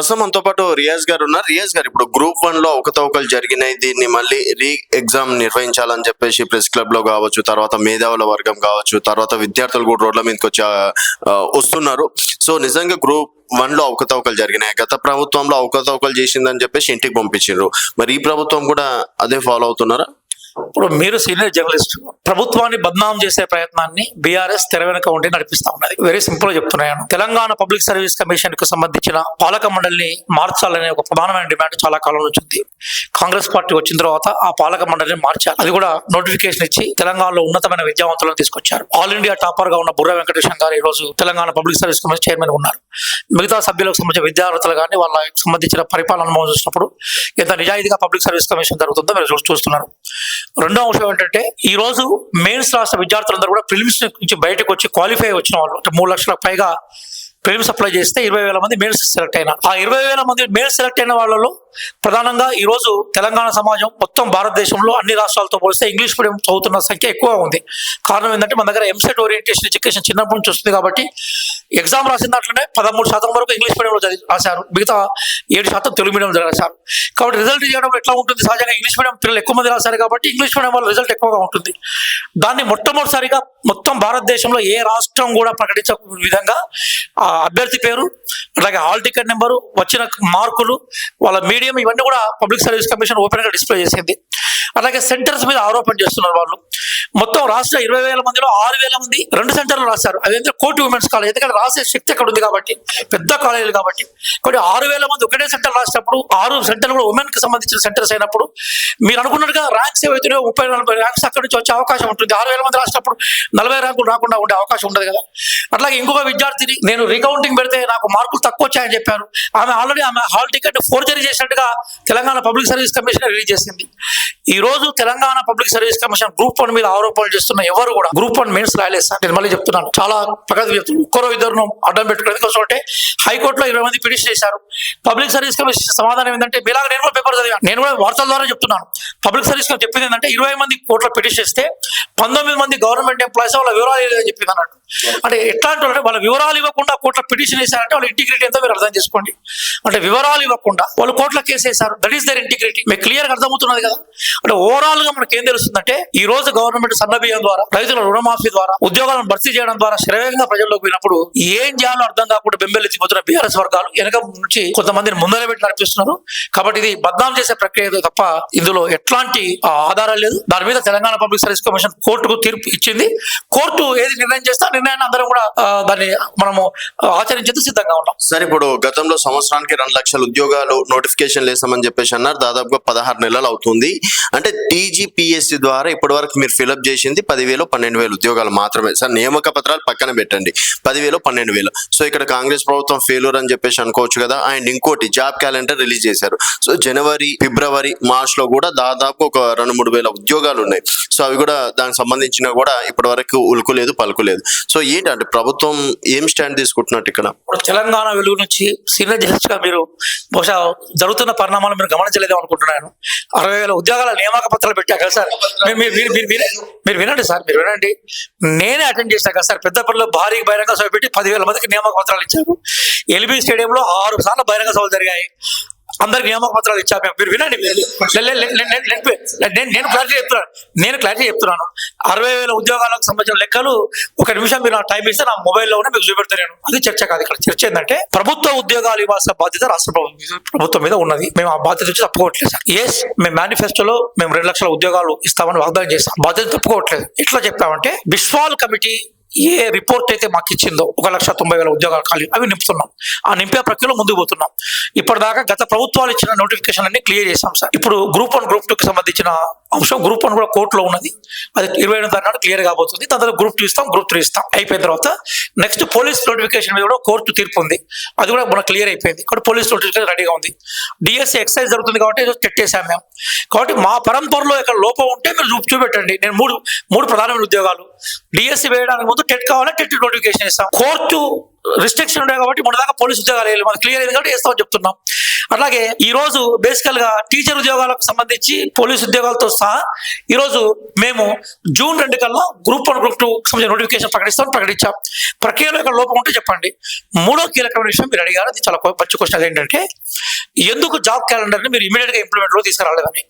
ప్రస్తుతం మనతో పాటు రియాజ్ గారు ఉన్నారు. రియాజ్ గారు, ఇప్పుడు గ్రూప్ 1 లో అవకతవకలు జరిగినాయి, దీన్ని మళ్ళీ ఎగ్జామ్ నిర్వహించాలని చెప్పేసి ప్రెస్ క్లబ్ లో కావచ్చు, తర్వాత మేధావుల వర్గం కావచ్చు, తర్వాత విద్యార్థులు కూడా రోడ్ల మీదకి వచ్చి వస్తున్నారు. సో నిజంగా గ్రూప్ 1 లో అవకతవకలు జరిగినాయి. గత ప్రభుత్వంలో అవకతవకలు చేసిందని చెప్పేసి ఇంటికి పంపించారు. మరి ఈ ప్రభుత్వం కూడా అదే ఫాలో అవుతున్నారా? ఇప్పుడు మీరు సీనియర్ జర్నలిస్ట్, ప్రభుత్వాన్ని బద్నాం చేసే ప్రయత్నాన్ని బీఆర్ఎస్ తెర వెనుక ఉండి నడిపిస్తా ఉన్నది. వెరీ సింపుల్ గా చెప్తున్నాను. తెలంగాణ పబ్లిక్ సర్వీస్ కమిషన్ కు సంబంధించిన పాలక మండలిని మార్చాలనే ఒక ప్రధానమైన డిమాండ్ చాలా కాలం నుంచి ఉంది. కాంగ్రెస్ పార్టీ వచ్చిన తర్వాత ఆ పాలక మండలిని మార్చారు. అది కూడా నోటిఫికేషన్ ఇచ్చి తెలంగాణలో ఉన్నతమైన విద్యావంతులను తీసుకొచ్చారు. ఆల్ ఇండియా టాపర్ గా ఉన్న బుర్ర వెంకటేశ్వర గారు ఈ రోజు Telangana public service commission chairman ఉన్నారు. మిగతా సభ్యులకు సంబంధించిన విద్యార్థులు కానీ వాళ్ళకి సంబంధించిన పరిపాలన అనుభవం చూసినప్పుడు ఎంత నిజాయితీగా పబ్లిక్ సర్వీస్ కమిషన్ జరుగుతుందో మీరు చూస్తున్నారు. రెండో అంశం ఏంటంటే, ఈ రోజు మెయిన్స్ రాష్ట్ర విద్యార్థులందరూ కూడా ప్రిలిమ్స్ నుంచి బయటకు వచ్చి క్వాలిఫై వచ్చిన వాళ్ళు, 3 లక్షలకు పైగా ప్రిలిమ్స్ అప్లై చేస్తే 20,000 మంది మెయిన్స్ సెలెక్ట్ అయినారు. ఆ 20,000 మంది మెయిన్స్ సెలెక్ట్ అయిన వాళ్ళలో ప్రధానంగా ఈ రోజు తెలంగాణ సమాజం మొత్తం భారతదేశంలో అన్ని రాష్ట్రాలతో పోలిస్తే ఇంగ్లీష్ మీడియం చదువుతున్న సంఖ్య ఎక్కువ ఉంది. కారణం ఏంటంటే, మన దగ్గర ఎంసెట్ ఓరియంటేషన్ ఎడ్యుకేషన్ చిన్నప్పటి నుంచి వస్తుంది కాబట్టి ఎగ్జామ్ రాసిన దాంట్లోనే 13% వరకు ఇంగ్లీష్ మీడియంలో రాశారు, మిగతా 7% తెలుగు మీడియం రాశారు. కాబట్టి రిజల్ట్ చేయడం ఎట్లా ఉంటుంది? సహజంగా ఇంగ్లీష్ మీడియం పిల్లలు ఎక్కువ మంది రాశారు కాబట్టి ఇంగ్లీష్ మీడియం వాళ్ళ రిజల్ట్ ఎక్కువగా ఉంటుంది. దాన్ని మొట్టమొదటిసారిగా మొత్తం భారతదేశంలో ఏ రాష్ట్రం కూడా ప్రకటించే విధంగా అభ్యర్థి పేరు, అలాగే హాల్ టికెట్ నెంబరు, వచ్చిన మార్కులు, వాళ్ళ మీడియం, ఇవన్నీ కూడా పబ్లిక్ సర్వీస్ కమిషన్ ఓపెన్ గా డిస్ప్లే చేసింది. అలాగే సెంటర్స్ మీద ఆరోపణ చేస్తున్నారు వాళ్ళు. మొత్తం రాష్ట్ర 20,000 మందిలో 6,000 మంది 2 సెంటర్లు రాశారు. అదేంటే కోటి ఉమెన్స్ కాలేజ్, ఎందుకంటే రాసే శక్తి అక్కడ ఉంది కాబట్టి, పెద్ద కాలేజీలు కాబట్టి. కాబట్టి 6,000 మంది ఒకటే సెంటర్ రాసినప్పుడు 6 సెంటర్లు కూడా ఉమెన్ కి సంబంధించిన సెంటర్స్ అయినప్పుడు మీరు అనుకున్నట్టుగా ర్యాంక్స్ ఏవైతున్నాయో 30-40 ర్యాంక్స్ అక్కడి నుంచి వచ్చే అవకాశం ఉంటుంది. 6,000 మంది రాసినప్పుడు 40 ర్యాంకులు రాకుండా ఉండే అవకాశం ఉండదు కదా. అట్లాగే ఇంకొక విద్యార్థిని నేను రీకౌంటింగ్ పెడితే నాకు మార్కులు తక్కువ వచ్చాయని చెప్పారు. ఆమె హాల్ టికెట్ ఫోర్జరీ చేసినట్టుగా Telangana public service commission release చేసింది. ఈ రోజు Telangana public service commission group 1 మీద ఆరోపణలు చేస్తున్న ఎవరు కూడా గ్రూప్ 1 మెయిన్స్ రాయలేదు సార్. నేను మళ్ళీ చెప్తున్నాను, చాలా ప్రగతి చెప్తున్నాను. ఒక్కరో ఇద్దరు అడ్డం పెట్టుకుని ఎందుకంటే హైకోర్టులో 20 మంది పిటిషన్ చేశారు. పబ్లిక్ సర్వీస్ కమిషన్ సమాధానం ఏంటంటే, మీలాగా నేను కూడా పేపర్ చదివాను, నేను కూడా వార్తల ద్వారా చెప్తున్నాను. పబ్లిక్ సర్వీస్ కమిషన్ చెప్పింది ఏంటంటే, 20 మంది కోర్టులో పిటిషన్ చేస్తే 19 మంది గవర్నమెంట్ ఎంప్లాయీస్ వాళ్ళ వివరాలు లేదని చెప్పింది అన్నట్టు. అంటే ఎట్లాంటి అంటే, వాళ్ళ వివరాలు ఇవ్వకుండా కోర్టులో పిటిషన్ వేశారంటే వాళ్ళ ఇంటిగ్రిటీ ఎంతో మీరు అర్థం చేసుకోండి. అంటే వివరాలు ఇవ్వకుండా వాళ్ళు కోర్టులో కేసు వేశారు, దట్ ఈస్ దర్ ఇంటిగ్రిటీ. మీకు క్లియర్ గా అర్థమవుతున్నది కదా. అంటే ఓవరాల్ గా మనకి ఏం తెలుస్తుందంటే, ఈ రోజు గవర్నమెంట్ సన్నబియ్యం ద్వారా, రైతుల రుణమాఫీ ద్వారా, ఉద్యోగాలను భర్తీ చేయడం ద్వారా శరవేగంగా ప్రజల్లోకి పోయినప్పుడు ఏం చేయాలో అర్థం కాకుండా బెంబెలెత్తిపోతున్న బీఆర్ఎస్ వర్గాలు వెనక నుంచి కొంతమందిని ముందర పెట్టి నడిపిస్తున్నారు. కాబట్టి ఇది బద్నాం చేసే ప్రక్రియ తప్ప ఇందులో ఎట్లాంటి ఆధారాలు లేదు. దాని మీద తెలంగాణ పబ్లిక్ సర్వీస్ కమిషన్ కోర్టుకు తీర్పు ఇచ్చింది. కోర్టు ఏది నిర్ణయం చేస్తే ఆ నిర్ణయాన్ని అందరం కూడా దాన్ని మనము ఆచరించేందుకు సిద్ధంగా ఉన్నాం. సరే, ఇప్పుడు గతంలో సంవత్సరానికి 2 లక్షల ఉద్యోగాలు నోటిఫికేషన్ వేసామని చెప్పేసి అన్నారు. దాదాపుగా 16 నెలలు అవుతుంది. అంటే టీజీపీఎస్సీ ద్వారా ఇప్పటి వరకు మీరు ఫిలప్ చేసింది 10,000, 12,000 ఉద్యోగాలు మాత్రమే సార్. నియామక పత్రాలు పక్కన పెట్టండి, 10,000, 12,000. సో ఇక్కడ కాంగ్రెస్ ప్రభుత్వం ఫెయిల్యూర్ అని చెప్పేసి అనుకోవచ్చు కదా. అండ్ ఇంకోటి, జాబ్ క్యాలెండర్ రిలీజ్ చేశారు. సో జనవరి, ఫిబ్రవరి, మార్చ్ లో కూడా దాదాపు ఒక 2-3 వేల ఉద్యోగాలు ఉన్నాయి. సో అవి కూడా దానికి సంబంధించిన కూడా ఇప్పటి వరకు ఉలుకు లేదు, పలుకు లేదు. సో ఏంటంటే ప్రభుత్వం ఏం స్టాండ్ తీసుకుంటున్నట్టు ఇక్కడ? తెలంగాణ వెలుగు నుంచి సీనియర్ జర్నలిస్ట్ గా మీరు బహుశా జరుగుతున్న పరిణామాలు మీరు గమనించలేదేమో అనుకుంటున్నాను. 60,000 ఉద్యోగాల నియామక పత్రాలు పెట్టారు కదా సార్. మీరు వినండి సార్, మీరు వినండి. నేనే అటెండ్ చేశాను కదా సార్. పెద్దపల్లిలో భారీ బహిరంగ సభ పెట్టి 10,000 మందికి నియామక పత్రాలు ఇచ్చారు. ఎల్బీ స్టేడియంలో 6 సార్లు బహిరంగ సభలు జరిగాయి. అందరికి నియామక పత్రాలు ఇచ్చాము. మీరు వినండి, నేను క్లారిటీ చెప్తున్నాను. 60,000 ఉద్యోగాలకు సంబంధించిన లెక్కలు ఒక నిమిషం మీరు టైం ఇస్తే నా మొబైల్లో కూడా మీకు చూపెడతాను. అది చర్చ కాదు. ఇక్కడ చర్చ ఏంటంటే, ప్రభుత్వ ఉద్యోగాలు ఇవ్వాల్సిన బాధ్యత రాష్ట్ర ప్రభుత్వం మీద ఉన్నది. మేము ఆ బాధ్యత నుంచి తప్పుకోవట్లేదు సార్. మేము మేనిఫెస్టోలో మేము 2 లక్షల ఉద్యోగాలు ఇస్తామని వాగ్దానం చేస్తాం. బాధ్యత తప్పుకోవట్లేదు. ఎట్లా చెప్పామంటే, బిస్వాల్ కమిటీ ఏ రిపోర్ట్ అయితే మాకు ఇచ్చిందో 1,90,000 ఉద్యోగాలు ఖాళీ, అవి నింపుతున్నాం. ఆ నింపే ప్రక్రియలో ముందుకు పోతున్నాం. ఇప్పటిదాకా గత ప్రభుత్వాలు ఇచ్చిన నోటిఫికేషన్ అన్ని క్లియర్ చేస్తాం సార్. ఇప్పుడు గ్రూప్ 1, గ్రూప్ 2కి సంబంధించిన అంశం గ్రూప్ 1 కూడా కోర్టులో ఉన్నది. అది 28 నాడు క్లియర్ కాబోతుంది. దాని తర్వాత గ్రూప్ 2 ఇస్తాం, గ్రూప్ 3 ఇస్తాం. అయిపోయిన తర్వాత నెక్స్ట్ పోలీస్ నోటిఫికేషన్ మీద కూడా కోర్టు తీర్పు ఉంది. అది కూడా మనకు క్లియర్ అయిపోయింది. కాబట్టి పోలీస్ నోటిఫికేషన్ రెడీగా ఉంది. డిఎస్సీ ఎక్సైజ్ జరుగుతుంది కాబట్టి పెట్టేసాం మేము. కాబట్టి మా పరంపరలో ఇక్కడ లోపం ఉంటే మీరు చూపెట్టండి. నేను మూడు ప్రధానమైన ఉద్యోగాలు డిఎస్సీ వేయడానికి ముందు టెట్ కావాలా, టెట్ నోటిఫికేషన్ ఇస్తాం. కోర్టు రిస్ట్రిక్షన్ ఉండే కాబట్టి మన దాకా పోలీసు ఉద్యోగాలు వేయాలి, మనకు క్లియర్ అయింది కాబట్టి వేస్తామని చెప్తున్నాం. అట్లాగే ఈ రోజు బేసికల్ గా టీచర్ ఉద్యోగాలకు సంబంధించి పోలీస్ ఉద్యోగాలతో సహా ఈ రోజు మేము జూన్ 2 కల్లా గ్రూప్ 1 గ్రూప్ 2 సంబంధించిన నోటిఫికేషన్ ప్రకటించాం. ప్రక్రియలో ఇక్కడ లోపం ఉంటే చెప్పండి. మూడో కీలకమైన విషయం మీరు అడిగారు, అది చాలా మంచి క్వశ్చన్. ఏంటంటే ఎందుకు జాబ్ క్యాలెండర్ ని మీరు ఇమీడియట్ గా ఇంప్లిమెంట్ లో తీసుకురాలేదని.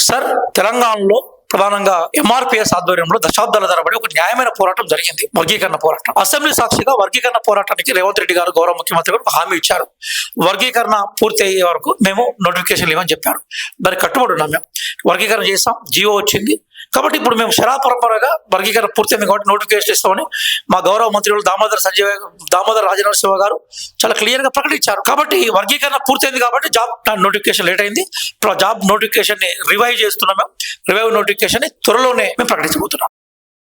సార్, తెలంగాణలో ప్రధానంగా ఎంఆర్పిఎస్ ఆధ్వర్యంలో దశాబ్దాల తరబడి ఒక న్యాయమైన పోరాటం జరిగింది, వర్గీకరణ పోరాటం. అసెంబ్లీ సాక్షిగా వర్గీకరణ పోరాటానికి రేవంత్ రెడ్డి గారు గౌరవ ముఖ్యమంత్రి గారు హామీ ఇచ్చారు. వర్గీకరణ పూర్తి అయ్యే వరకు మేము నోటిఫికేషన్ ఇవ్వని చెప్పారు. దానికి కట్టుబడి ఉన్నాం. మేము వర్గీకరణ చేస్తాం, జియో వచ్చింది. కాబట్టి ఇప్పుడు మేము శరాపరంపరగా వర్గీకరణ పూర్తయింది కాబట్టి నోటిఫికేషన్ ఇస్తామని మా గౌరవ మంత్రులు దామోదర్ రాజనరసింహ గారు చాలా క్లియర్ గా ప్రకటించారు. కాబట్టి వర్గీకరణ పూర్తయింది కాబట్టి జాబ్ నోటిఫికేషన్ లేట్ అయింది. ఇప్పుడు జాబ్ నోటిఫికేషన్ ని రివైవ్ చేస్తున్నాం. మేము రివైవ్ నోటిఫికేషన్ ని త్వరలోనే మేము ప్రకటించబోతున్నాం.